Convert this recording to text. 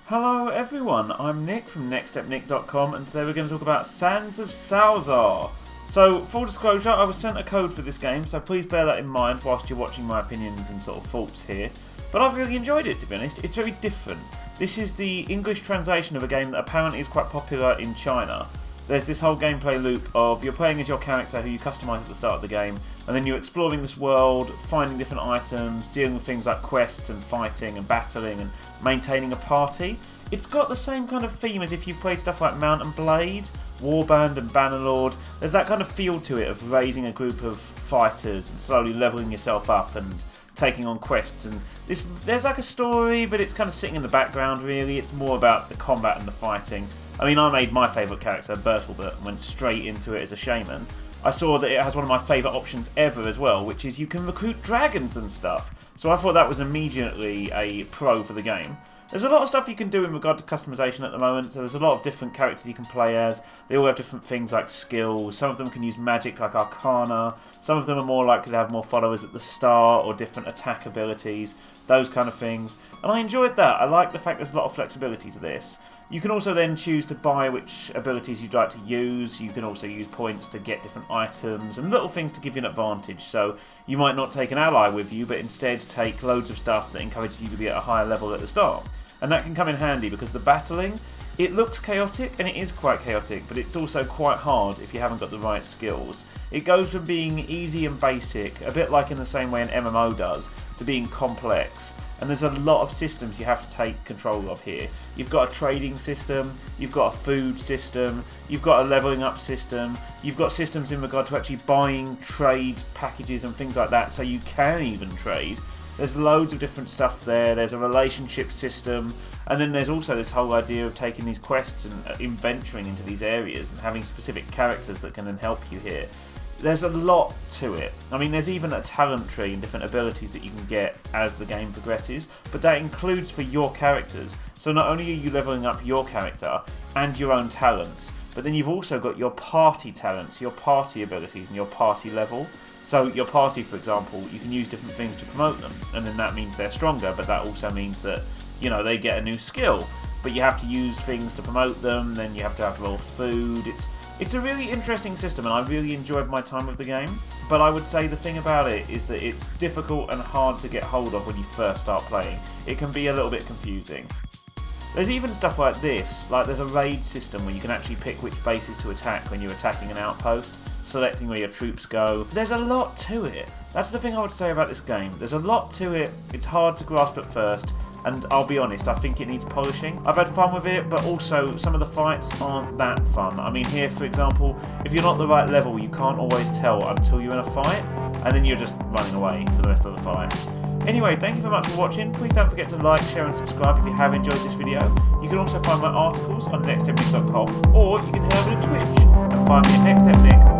Hello everyone, I'm Nick from nextstepnick.com and today we're going to talk about Sands of Salzaar. So, full disclosure, I was sent a code for this game, so please bear that in mind whilst you're watching my opinions and sort of thoughts here. But I've really enjoyed it, to be honest. It's very different. This is the English translation of a game that apparently is quite popular in China. There's this whole gameplay loop of you're playing as your character who you customise at the start of the game, and then you're exploring this world, finding different items, dealing with things like quests and fighting and battling and maintaining a party. It's got the same kind of theme as if you've played stuff like Mount and Blade, Warband and Bannerlord. There's that kind of feel to it of raising a group of fighters and slowly levelling yourself up and taking on quests. And there's like a story, but it's kind of sitting in the background really. It's more about the combat and the fighting. I mean, I made my favourite character, Bertelbert, and went straight into it as a shaman. I saw that it has one of my favourite options ever as well, which is you can recruit dragons and stuff. So I thought that was immediately a pro for the game. There's a lot of stuff you can do in regard to customization at the moment, so there's a lot of different characters you can play as. They all have different things like skills. Some of them can use magic like Arcana. Some of them are more likely to have more followers at the start or different attack abilities, those kind of things. And I enjoyed that. I like the fact there's a lot of flexibility to this. You can also then choose to buy which abilities you'd like to use. You can also use points to get different items and little things to give you an advantage. So you might not take an ally with you, but instead take loads of stuff that encourages you to be at a higher level at the start. And that can come in handy because the battling, it looks chaotic and it is quite chaotic, but it's also quite hard if you haven't got the right skills. It goes from being easy and basic, a bit like in the same way an MMO does, to being complex. And there's a lot of systems you have to take control of here. You've got a trading system, you've got a food system, you've got a levelling up system, you've got systems in regard to actually buying trade packages and things like that, so you can even trade. There's loads of different stuff there. There's a relationship system, and then there's also this whole idea of taking these quests and venturing into these areas and having specific characters that can then help you here. There's a lot to it. I mean, there's even a talent tree and different abilities that you can get as the game progresses, but that includes for your characters. So not only are you leveling up your character and your own talents, but then you've also got your party talents, your party abilities and your party level. So your party, for example, you can use different things to promote them, and then that means they're stronger, but that also means that, you know, they get a new skill. But you have to use things to promote them, then you have to have real food. It's a really interesting system, and I really enjoyed my time with the game. But I would say the thing about it is that it's difficult and hard to get hold of when you first start playing. It can be a little bit confusing. There's even stuff like this, like there's a raid system where you can actually pick which bases to attack when you're attacking an outpost, selecting where your troops go. There's a lot to it. That's the thing I would say about this game. There's a lot to it. It's hard to grasp at first, and I'll be honest, I think it needs polishing. I've had fun with it, but also some of the fights aren't that fun. I mean, here, for example, if you're not the right level, you can't always tell until you're in a fight, and then you're just running away for the rest of the fight. Anyway, thank you very much for watching. Please don't forget to like, share and subscribe if you have enjoyed this video. You can also find my articles on nextstepnick.com, or you can head over to Twitch and find me at nextstepnick.